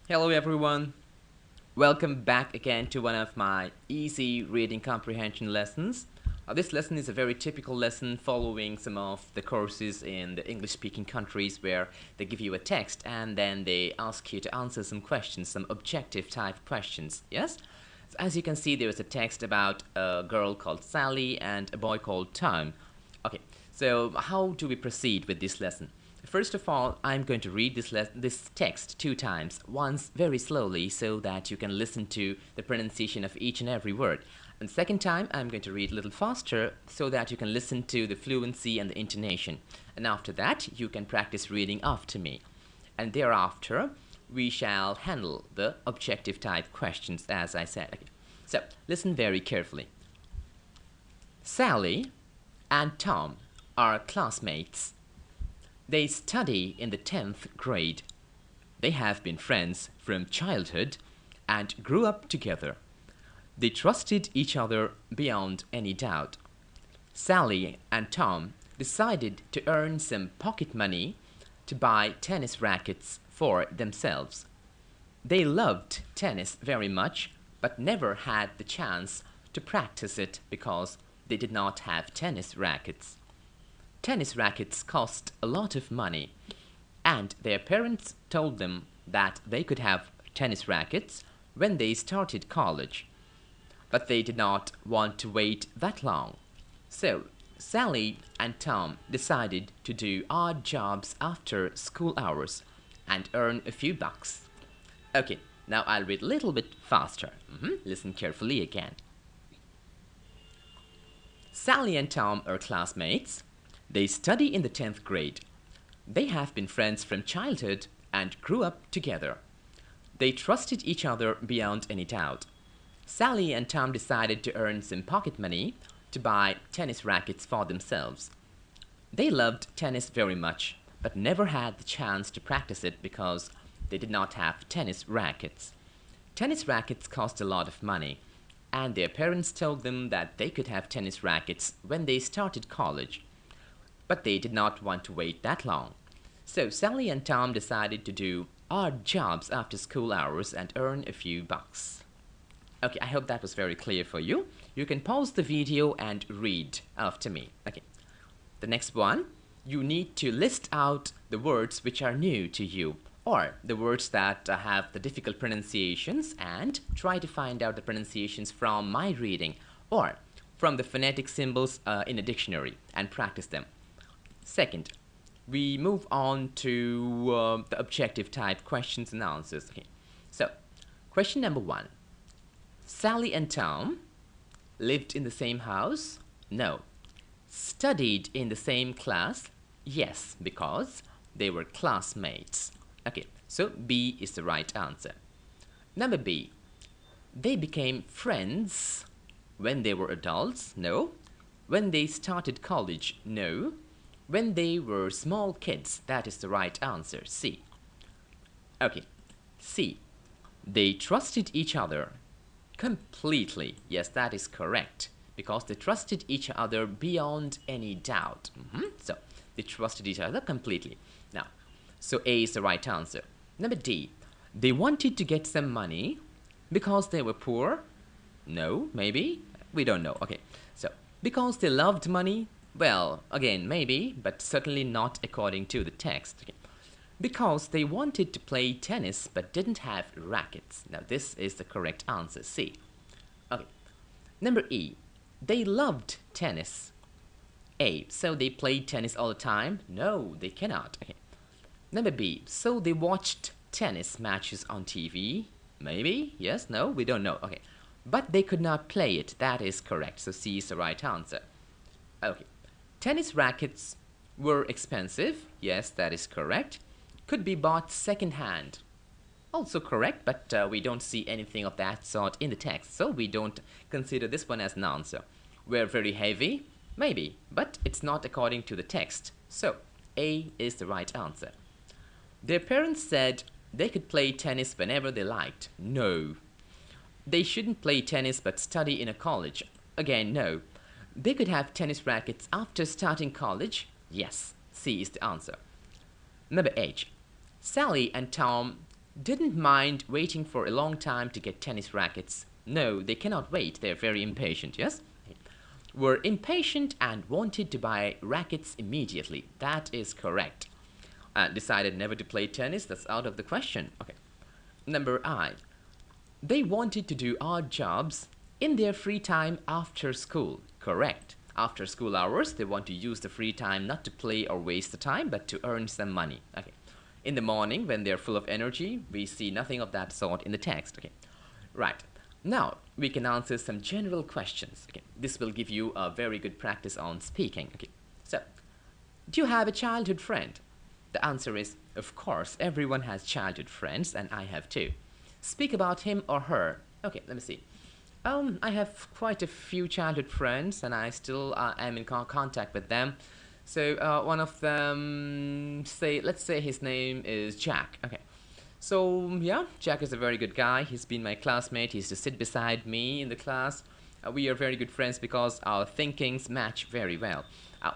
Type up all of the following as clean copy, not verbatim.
Hello everyone, welcome back again to one of my easy reading comprehension lessons. This lesson is a very typical lesson following some of the courses in the English speaking countries where they give you a text and then they ask you to answer some questions, some objective type questions, yes? So as you can see, there is a text about a girl called Sally and a boy called Tom. Okay, so how do we proceed with this lesson? First of all, I'm going to read this text 2 times, once very slowly so that you can listen to the pronunciation of each and every word. And second time, I'm going to read a little faster so that you can listen to the fluency and the intonation. And after that, you can practice reading after me. And thereafter, we shall handle the objective type questions as I said. Okay. So, listen very carefully. Sally and Tom are classmates. They study in the 10th grade. They have been friends from childhood and grew up together. They trusted each other beyond any doubt. Sally and Tom decided to earn some pocket money to buy tennis rackets for themselves. They loved tennis very much, but never had the chance to practice it because they did not have tennis rackets. Tennis rackets cost a lot of money, and their parents told them that they could have tennis rackets when they started college. But they did not want to wait that long. So, Sally and Tom decided to do odd jobs after school hours and earn a few bucks. Okay, now I'll read a little bit faster. Listen carefully again. Sally and Tom are classmates. They study in the 10th grade. They have been friends from childhood and grew up together. They trusted each other beyond any doubt. Sally and Tom decided to earn some pocket money to buy tennis rackets for themselves. They loved tennis very much, but never had the chance to practice it because they did not have tennis rackets. Tennis rackets cost a lot of money, and their parents told them that they could have tennis rackets when they started college. But they did not want to wait that long. So Sally and Tom decided to do odd jobs after school hours and earn a few bucks. Okay, I hope that was very clear for you. You can pause the video and read after me. Okay, the next one, you need to list out the words which are new to you or the words that have the difficult pronunciations and try to find out the pronunciations from my reading or from the phonetic symbols in a dictionary and practice them. Second, we move on to the objective type questions and answers. Okay. So, question number 1. Sally and Tom lived in the same house? No. Studied in the same class? Yes, because they were classmates. Okay, so B is the right answer. Number B. They became friends when they were adults? No. When they started college? No. When they were small kids, that is the right answer, C. Okay, C. They trusted each other completely. Yes, that is correct, because they trusted each other beyond any doubt. So, they trusted each other completely. Now, so A is the right answer. Number D. They wanted to get some money because they were poor? No, maybe? We don't know. Okay, so because they loved money? Well, again, maybe, but certainly not according to the text. Okay. Because they wanted to play tennis but didn't have rackets. Now, this is the correct answer, C. Okay. Number E. They loved tennis. A. So they played tennis all the time? No, they cannot. Okay. Number B. So they watched tennis matches on TV? Maybe? Yes? No? We don't know. Okay. But they could not play it. That is correct. So C is the right answer. Okay. Tennis rackets were expensive. Yes, that is correct. Could be bought second-hand. Also correct, but we don't see anything of that sort in the text, so we don't consider this one as an answer. Were very heavy? Maybe, but it's not according to the text. So, A is the right answer. Their parents said they could play tennis whenever they liked. No. They shouldn't play tennis but study in a college. Again, no. They could have tennis rackets after starting college? Yes, C is the answer. Number H. Sally and Tom Didn't mind waiting for a long time to get tennis rackets. No, they cannot wait. They're very impatient, yes? Were impatient and wanted to buy rackets immediately. That is correct. Decided never to play tennis. That's out of the question. Okay. Number I. They wanted to do odd jobs in their free time after school. Correct. After school hours, they want to use the free time not to play or waste the time, but to earn some money. Okay. In the morning, when they're full of energy, we see nothing of that sort in the text. Okay. Right. Now, we can answer some general questions. Okay. This will give you a very good practice on speaking. Okay. So, do you have a childhood friend? The answer is, of course, everyone has childhood friends, and I have too. Speak about him or her. Okay, let me see. I have quite a few childhood friends, and I still am in contact with them. So one of them, let's say his name is Jack. Okay. So yeah, Jack is a very good guy. He's been my classmate. He used to sit beside me in the class. We are very good friends because our thinkings match very well.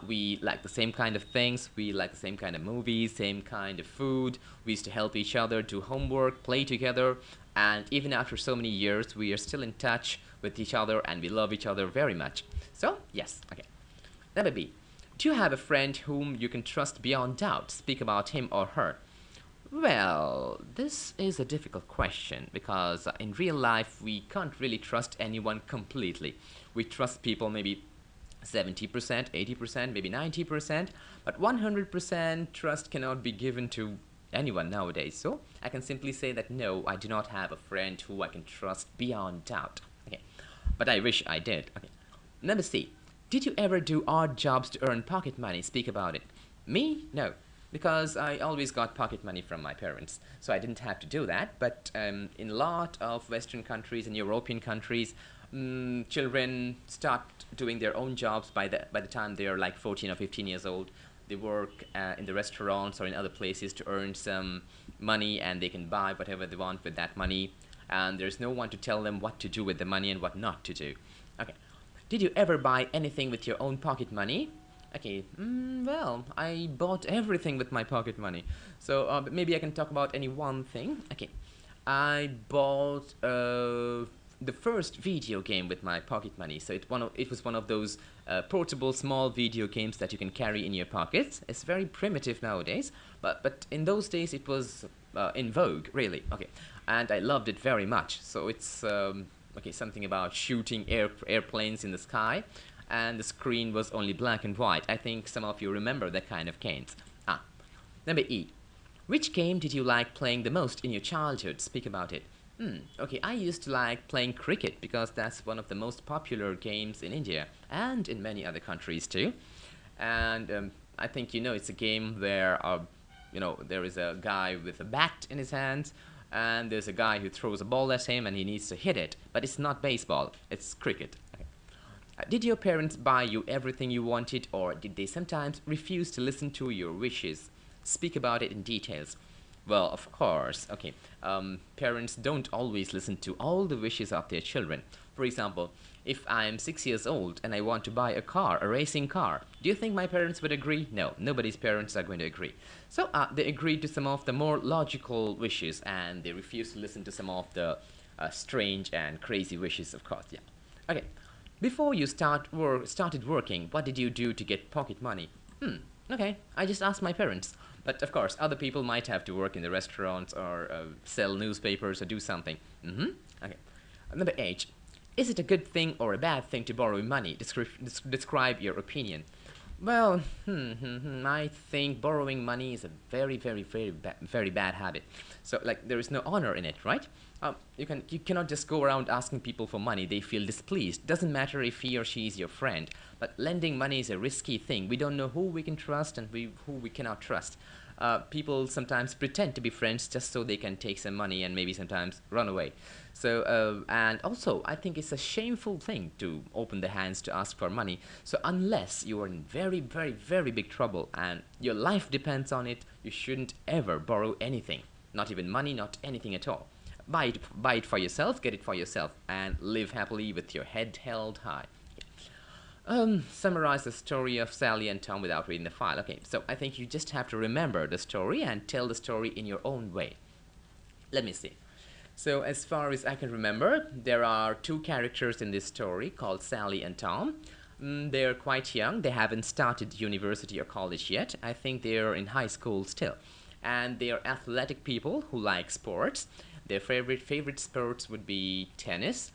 We like the same kind of things. We like the same kind of movies, same kind of food. We used to help each other do homework, play together, and even after so many years, we are still in touch with each other and we love each other very much. So, yes, okay. Number B. Do you have a friend whom you can trust beyond doubt? Speak about him or her. Well, this is a difficult question because in real life we can't really trust anyone completely. We trust people maybe 70%, 80%, maybe 90%, but 100% trust cannot be given to anyone nowadays. So I can simply say that no, I do not have a friend who I can trust beyond doubt. Okay, but I wish I did. Okay, number C. Did you ever do odd jobs to earn pocket money? Speak about it. Me? No, because I always got pocket money from my parents, so I didn't have to do that. But in a lot of Western countries and European countries, children start doing their own jobs by the time they are like 14 or 15 years old. They work in the restaurants or in other places to earn some money, and they can buy whatever they want with that money. And there's no one to tell them what to do with the money and what not to do. Okay. Did you ever buy anything with your own pocket money? Okay, well, I bought everything with my pocket money. So maybe I can talk about any one thing. Okay, I bought the first video game with my pocket money. So it was one of those portable small video games that you can carry in your pockets. It's very primitive nowadays, but in those days it was in vogue, really. Okay, and I loved it very much. So it's okay, something about shooting airplanes in the sky, and the screen was only black and white. I think some of you remember that kind of games. Number E. Which game did you like playing the most in your childhood? Speak about it. Okay, I used to like playing cricket because that's one of the most popular games in India and in many other countries too. And I think you know it's a game where there is a guy with a bat in his hands, and there's a guy who throws a ball at him and he needs to hit it. But it's not baseball, it's cricket. Okay. Did your parents buy you everything you wanted, or did they sometimes refuse to listen to your wishes? Speak about it in details. Well, of course, okay. Parents don't always listen to all the wishes of their children. For example, if I'm 6 years old and I want to buy a racing car, do you think my parents would agree? No, nobody's parents are going to agree. So they agreed to some of the more logical wishes, and they refused to listen to some of the strange and crazy wishes, of course, yeah. Okay, before you started working, what did you do to get pocket money? Okay, I just asked my parents. But of course, other people might have to work in the restaurants or sell newspapers or do something. Okay. Number H. Is it a good thing or a bad thing to borrow money? Describe your opinion. Well, I think borrowing money is a very, very, very bad habit. So, like, there is no honor in it, right? You cannot just go around asking people for money. They feel displeased. Doesn't matter if he or she is your friend. But lending money is a risky thing. We don't know who we can trust and who we cannot trust. People sometimes pretend to be friends just so they can take some money and maybe sometimes run away. So, and also, I think it's a shameful thing to open the hands to ask for money. So unless you are in very, very, very big trouble and your life depends on it, you shouldn't ever borrow anything. Not even money, not anything at all. Buy it for yourself, get it for yourself, and live happily with your head held high. Summarize the story of Sally and Tom without reading the file. Okay, so I think you just have to remember the story and tell the story in your own way. Let me see. So, as far as I can remember, there are two characters in this story called Sally and Tom. They're quite young. They haven't started university or college yet. I think they're in high school still. And they are athletic people who like sports. Their favorite sports would be tennis.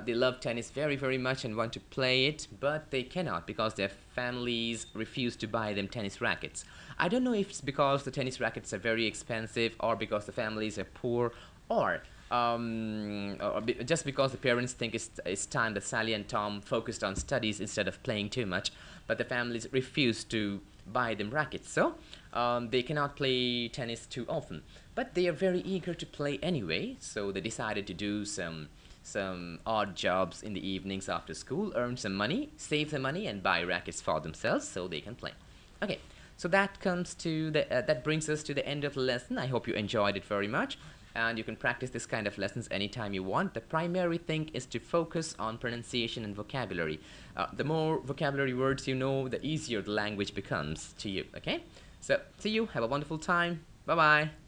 They love tennis very, very much and want to play it, but they cannot because their families refuse to buy them tennis rackets. I don't know if it's because the tennis rackets are very expensive or because the families are poor or just because the parents think it's time that Sally and Tom focused on studies instead of playing too much, but the families refuse to buy them rackets, so they cannot play tennis too often. But they are very eager to play anyway, so they decided to do some odd jobs in the evenings after school, earn some money, save the money, and buy rackets for themselves so they can play. Okay, so that brings us to the end of the lesson. I hope you enjoyed it very much, and you can practice this kind of lessons anytime you want. The primary thing is to focus on pronunciation and vocabulary. The more vocabulary words you know, the easier the language becomes to you. Okay, so see you. Have a wonderful time. Bye bye.